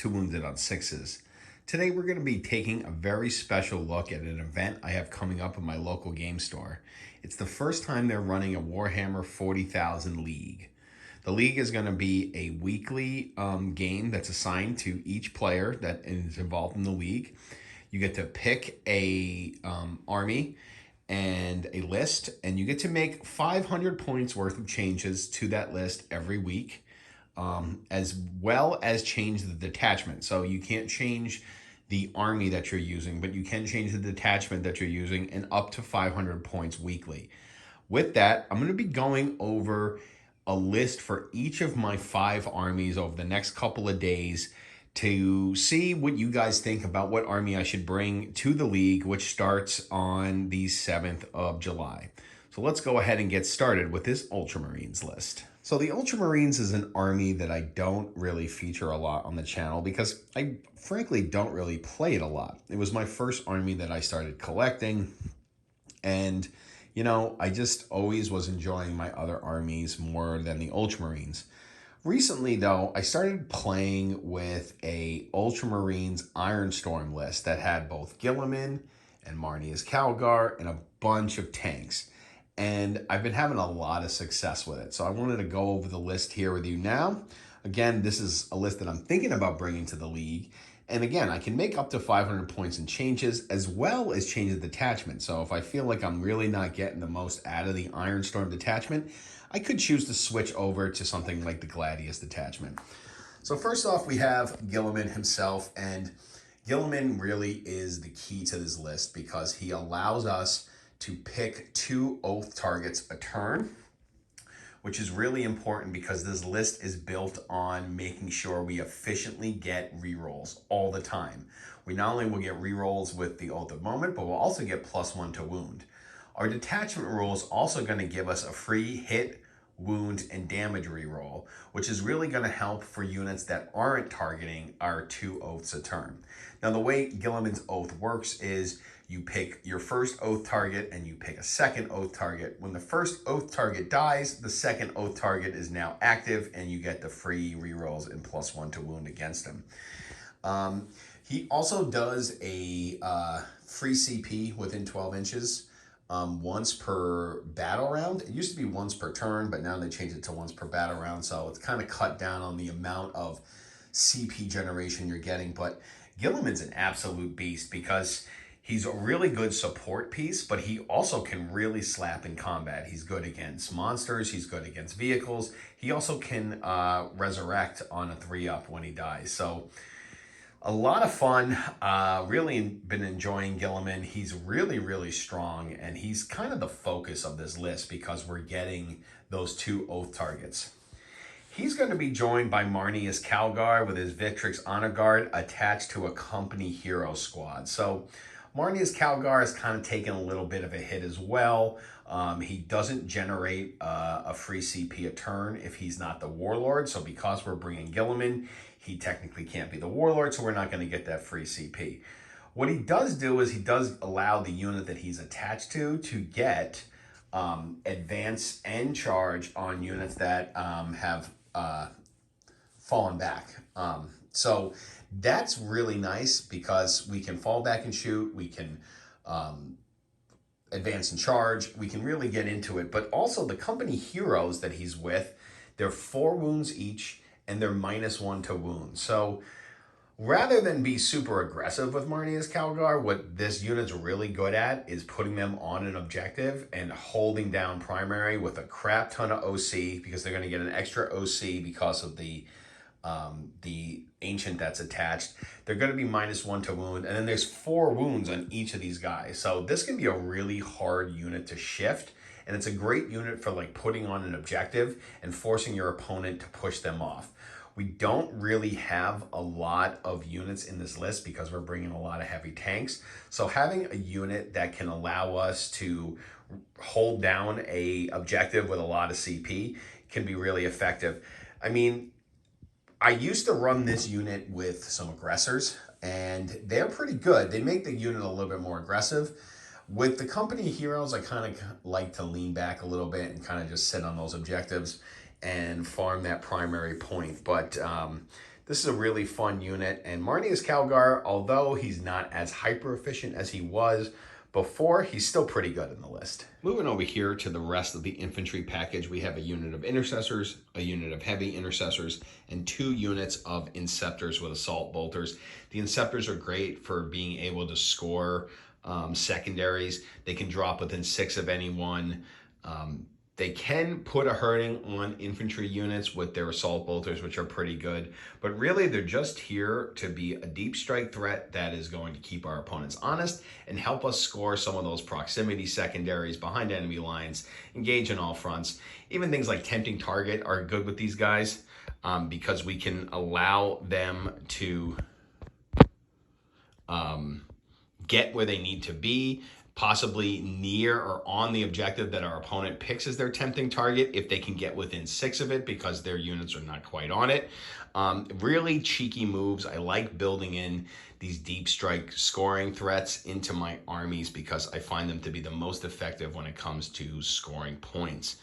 2 wounded on 6s. Today we're going to be taking a very special look at an event I have coming up in my local game store. It's the first time they're running a Warhammer 40,000 League. The League is going to be a weekly game that's assigned to each player that is involved in the League. You get to pick a army and a list, and you get to make 500 points worth of changes to that list every week, as well as change the detachment. So you can't change the army that you're using, but you can change the detachment that you're using, and up to 500 points weekly. With that, I'm going to be going over a list for each of my 5 armies over the next couple of days to see what you guys think about what army I should bring to the League, which starts on the 7th of July. So let's go ahead and get started with this Ultramarines list. So the Ultramarines is an army that I don't really feature a lot on the channel because I frankly don't really play it a lot. It was my first army that I started collecting, and you know, I just always was enjoying my other armies more than the Ultramarines. Recently, though, I started playing with a Ultramarines Ironstorm list that had both Guilliman and Marneus Calgar and a bunch of tanks. And I've been having a lot of success with it. So I wanted to go over the list here with you now. Again, this is a list that I'm thinking about bringing to the League. And again, I can make up to 500 points in changes, as well as change the detachment. So if I feel like I'm really not getting the most out of the Ironstorm detachment, I could choose to switch over to something like the Gladius detachment. So first off, we have Guilliman himself, and Guilliman really is the key to this list because he allows us to pick 2 oath targets a turn, which is really important because this list is built on making sure we efficiently get rerolls all the time. We not only will get rerolls with the Oath of Moment, but we'll also get +1 to wound. Our detachment rule is also going to give us a free hit, wound, and damage reroll, which is really going to help for units that aren't targeting our 2 oaths a turn. Now, the way Guilliman's oath works is you pick your first oath target and you pick a second oath target. When the first oath target dies, the second oath target is now active and you get the free rerolls and +1 to wound against him. He also does a free CP within 12 inches once per battle round. It used to be once per turn, but now they changed it to once per battle round. So it's kind of cut down on the amount of CP generation you're getting. But Guilliman's an absolute beast because he's a really good support piece, but he also can really slap in combat. He's good against monsters. He's good against vehicles. He also can resurrect on a 3-up when he dies. So a lot of fun. Really been enjoying Guilliman. He's really, really strong, and he's kind of the focus of this list because we're getting those 2 oath targets. He's going to be joined by Marneus Calgar with his Victrix Honor Guard attached to a company hero squad. So Marneus Calgar is kind of taking a little bit of a hit as well. He doesn't generate a free CP a turn if he's not the Warlord. So because we're bringing Guilliman, he technically can't be the Warlord, so we're not going to get that free CP. What he does do is he does allow the unit that he's attached to get advance and charge on units that have fallen back. So that's really nice because we can fall back and shoot, we can advance and charge, we can really get into it. But also the company heroes that he's with, they're 4 wounds each and they're -1 to wound. So rather than be super aggressive with Marneus Calgar, what this unit's really good at is putting them on an objective and holding down primary with a crap ton of OC because they're going to get an extra OC because of the ancient that's attached. They're going to be -1 to wound, and then there's 4 wounds on each of these guys. So this can be a really hard unit to shift, and it's a great unit for like putting on an objective and forcing your opponent to push them off. We don't really have a lot of units in this list because we're bringing a lot of heavy tanks. So having a unit that can allow us to hold down a objective with a lot of CP can be really effective. I mean, I used to run this unit with some aggressors, and they're pretty good. They make the unit a little bit more aggressive. With the company heroes, I kind of like to lean back a little bit and kind of just sit on those objectives and farm that primary point. But This is a really fun unit, and Marneus Calgar, although he's not as hyper efficient as he was before, he's still pretty good in the list. Moving over here to the rest of the infantry package, we have a unit of intercessors, a unit of heavy intercessors, and 2 units of inceptors with assault bolters. The inceptors are great for being able to score secondaries. They can drop within 6 of anyone. They can put a hurting on infantry units with their assault bolters, which are pretty good. But really, they're just here to be a deep strike threat that is going to keep our opponents honest and help us score some of those proximity secondaries behind enemy lines, engage in all fronts. Even things like tempting target are good with these guys because we can allow them to get where they need to be, possibly near or on the objective that our opponent picks as their tempting target if they can get within 6 of it because their units are not quite on it. Really cheeky moves. I like building in these deep strike scoring threats into my armies because I find them to be the most effective when it comes to scoring points.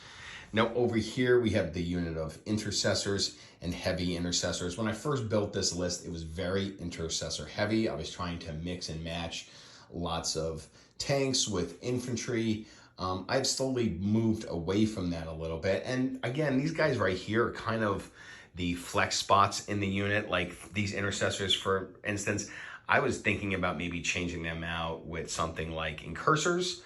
Now over here we have the unit of intercessors and heavy intercessors. When I first built this list, it was very intercessor heavy. I was trying to mix and match lots of tanks with infantry. I've slowly moved away from that a little bit. And again, these guys right here are kind of the flex spots in the unit. Like these intercessors, for instance, I was thinking about maybe changing them out with something like incursors.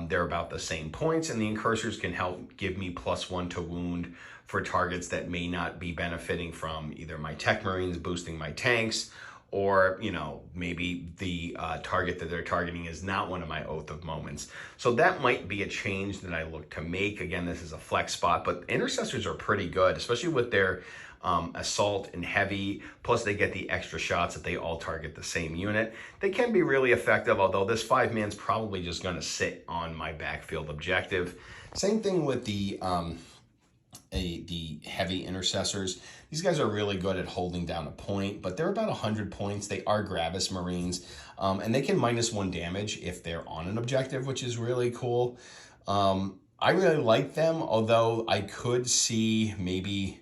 They're about the same points, and the incursors can help give me +1 to wound for targets that may not be benefiting from either my Techmarines boosting my tanks, or, you know, maybe the target that they're targeting is not one of my Oath of Moments. So that might be a change that I look to make. Again, this is a flex spot, but intercessors are pretty good, especially with their assault and heavy, plus they get the extra shots that they all target the same unit. They can be really effective, although this 5-man's probably just going to sit on my backfield objective. Same thing with the heavy intercessors. These guys are really good at holding down a point, but they're about 100 points. They are Gravis Marines, and they can -1 damage if they're on an objective, which is really cool. I really like them, although I could see maybe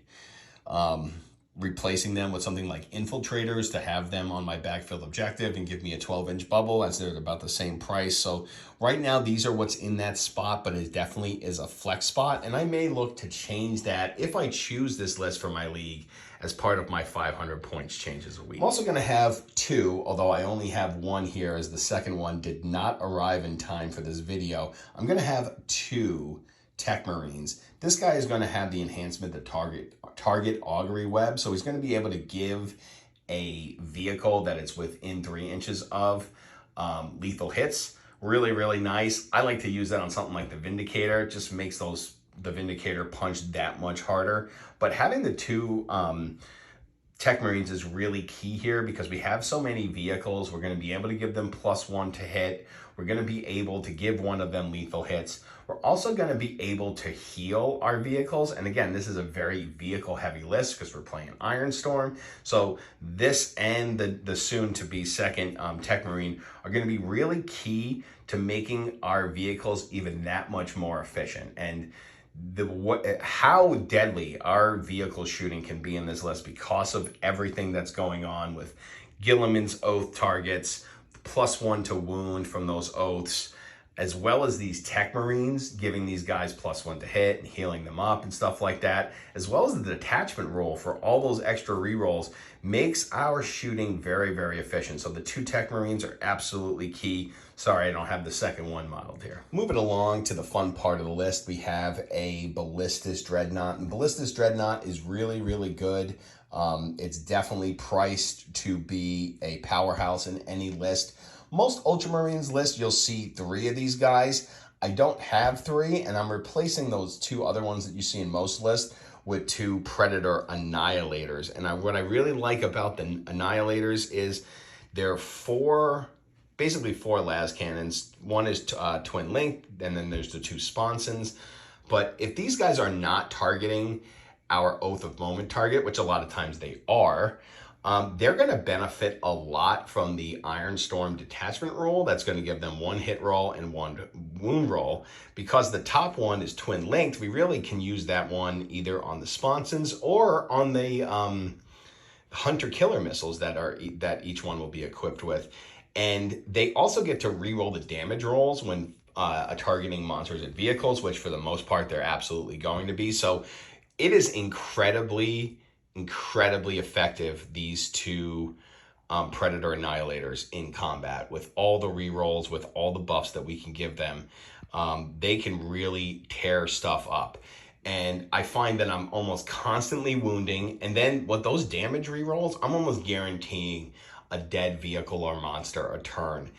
replacing them with something like infiltrators to have them on my backfield objective and give me a 12-inch bubble, as they're about the same price. So right now these are what's in that spot, but it definitely is a flex spot, and I may look to change that if I choose this list for my league as part of my 500 points changes a week. I'm also going to have 2, although I only have 1 here as the second one did not arrive in time for this video. I'm going to have 2 Techmarines. This guy is going to have the enhancement, the target augury web, so he's going to be able to give a vehicle that it's within 3 inches of lethal hits. Really, really nice. I like to use that on something like the Vindicator. It just makes the Vindicator punch that much harder. But having the 2 Techmarines is really key here because we have so many vehicles. We're going to be able to give them +1 to hit. We're going to be able to give one of them lethal hits. We're also going to be able to heal our vehicles. And again, this is a very vehicle heavy list because we're playing Ironstorm. So this and the soon to be second Techmarine are going to be really key to making our vehicles even that much more efficient. And how deadly our vehicle shooting can be in this list because of everything that's going on with Guilliman's oath targets, +1 to wound from those oaths, as well as these Techmarines giving these guys +1 to hit and healing them up and stuff like that, as well as the detachment roll for all those extra rerolls, makes our shooting very, very efficient. So the 2 Techmarines are absolutely key. Sorry, I don't have the second one modeled here. Moving along to the fun part of the list, we have a Ballistus Dreadnought. And Ballistus Dreadnought is really, really good. It's definitely priced to be a powerhouse in any list. Most Ultramarines list, you'll see 3 of these guys. I don't have 3, and I'm replacing those 2 other ones that you see in most lists with 2 Predator Annihilators. And what I really like about the Annihilators is they're basically 4 Lascannons. One is twin linked, and then there's the 2 sponsons. But if these guys are not targeting our Oath of Moment target, which a lot of times they are, they're going to benefit a lot from the Ironstorm detachment roll. That's going to give them 1 hit roll and 1 wound roll. Because the top one is twin linked, we really can use that one either on the sponsons or on the hunter killer missiles that each one will be equipped with. And they also get to reroll the damage rolls when targeting monsters and vehicles, which for the most part they're absolutely going to be. So it is incredibly effective, these two Predator Annihilators in combat, with all the rerolls, with all the buffs that we can give them. They can really tear stuff up. And I find that I'm almost constantly wounding. And then with those damage rerolls, I'm almost guaranteeing a dead vehicle or monster a turn.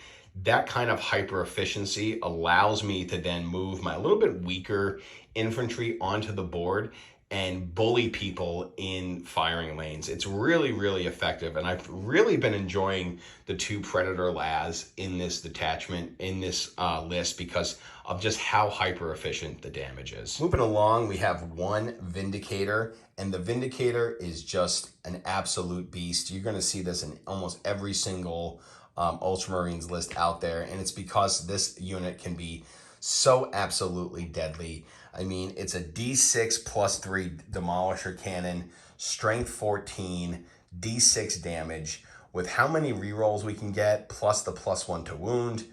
That kind of hyper efficiency allows me to then move my little bit weaker infantry onto the board and bully people in firing lanes. It's really effective, and I've really been enjoying the two Predator Las in this detachment, in this list, because of just how hyper efficient the damage is. Moving along, we have one Vindicator, and the Vindicator is just an absolute beast. You're gonna see this in almost every single Ultramarines list out there, and it's because this unit can be so absolutely deadly. I mean, it's a D6 +3 Demolisher Cannon, strength 14, D6 damage, with how many rerolls we can get, plus the +1 to wound,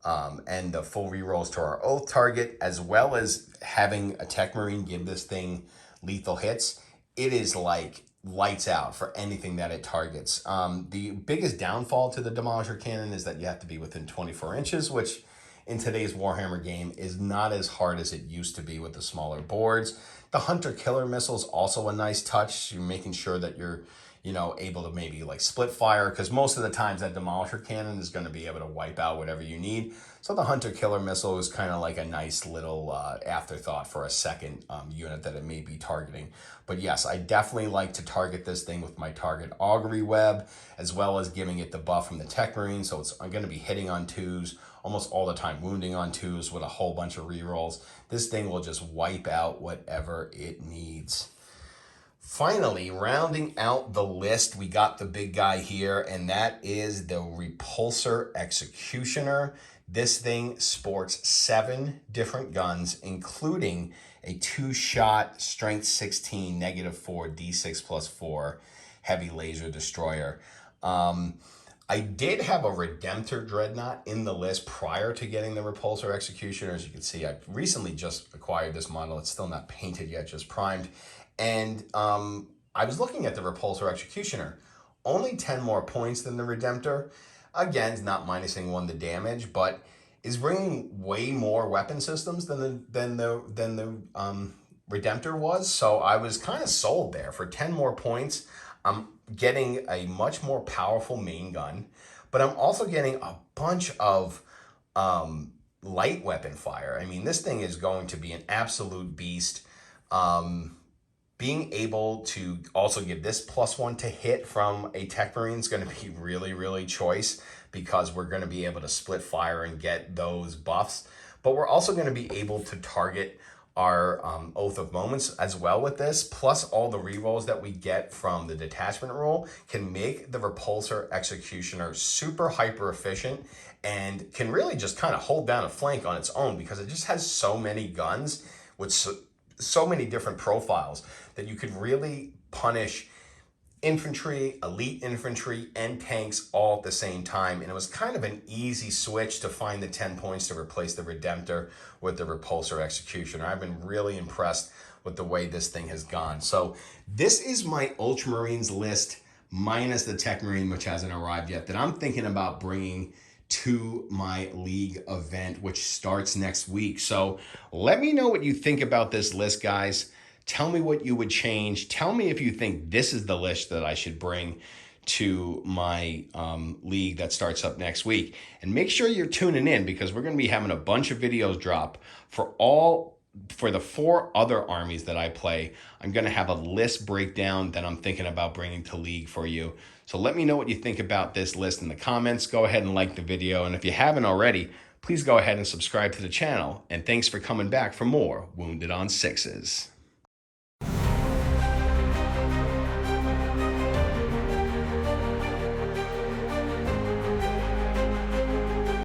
and the full rerolls to our oath target, as well as having a Techmarine give this thing lethal hits. It is like lights out for anything that it targets. The biggest downfall to the Demolisher Cannon is that you have to be within 24 inches, which in today's Warhammer game is not as hard as it used to be with the smaller boards. The Hunter Killer Missile is also a nice touch. You're making sure that you're, able to maybe like split fire, because most of the times that Demolisher Cannon is going to be able to wipe out whatever you need. So the Hunter Killer Missile is kind of like a nice little afterthought for a second unit that it may be targeting. But yes, I definitely like to target this thing with my target Augury Web, as well as giving it the buff from the Techmarine. So I'm going to be hitting on 2s almost all the time, wounding on 2s with a whole bunch of rerolls. This thing will just wipe out whatever it needs. Finally, rounding out the list, we got the big guy here, and that is the Repulsor Executioner. This thing sports 7 different guns, including a 2-shot strength 16 -4 D6 +4 heavy laser destroyer. I did have a Redemptor Dreadnought in the list prior to getting the Repulsor Executioner. As you can see, I recently just acquired this model. It's still not painted yet, just primed. And I was looking at the Repulsor Executioner. Only 10 more points than the Redemptor. Again, it's not minusing 1 the damage, but is bringing way more weapon systems than the Redemptor was. So I was kind of sold there. For 10 more points, I'm getting a much more powerful main gun, but I'm also getting a bunch of light weapon fire. I mean, this thing is going to be an absolute beast. Being able to also give this +1 to hit from a Techmarine is going to be really choice, because we're going to be able to split fire and get those buffs. But we're also going to be able to target our Oath of Moments as well with this, plus all the rerolls that we get from the detachment roll can make the Repulsor Executioner super hyper efficient, and can really just kind of hold down a flank on its own, because it just has so many guns with so many different profiles that you could really punish infantry, elite infantry, and tanks all at the same time. And it was kind of an easy switch to find the 10 points to replace the Redemptor with the Repulsor Executioner. I've been really impressed with the way this thing has gone. So this is my Ultramarines list, minus the Techmarine, which hasn't arrived yet, that I'm thinking about bringing to my league event, which starts next week. So let me know what you think about this list, guys. Tell me what you would change. Tell me if you think this is the list that I should bring to my league that starts up next week. And make sure you're tuning in, because we're going to be having a bunch of videos drop for the 4 other armies that I play. I'm going to have a list breakdown that I'm thinking about bringing to league for you. So let me know what you think about this list in the comments. Go ahead and like the video. And if you haven't already, please go ahead and subscribe to the channel. And thanks for coming back for more Wounded on Sixes.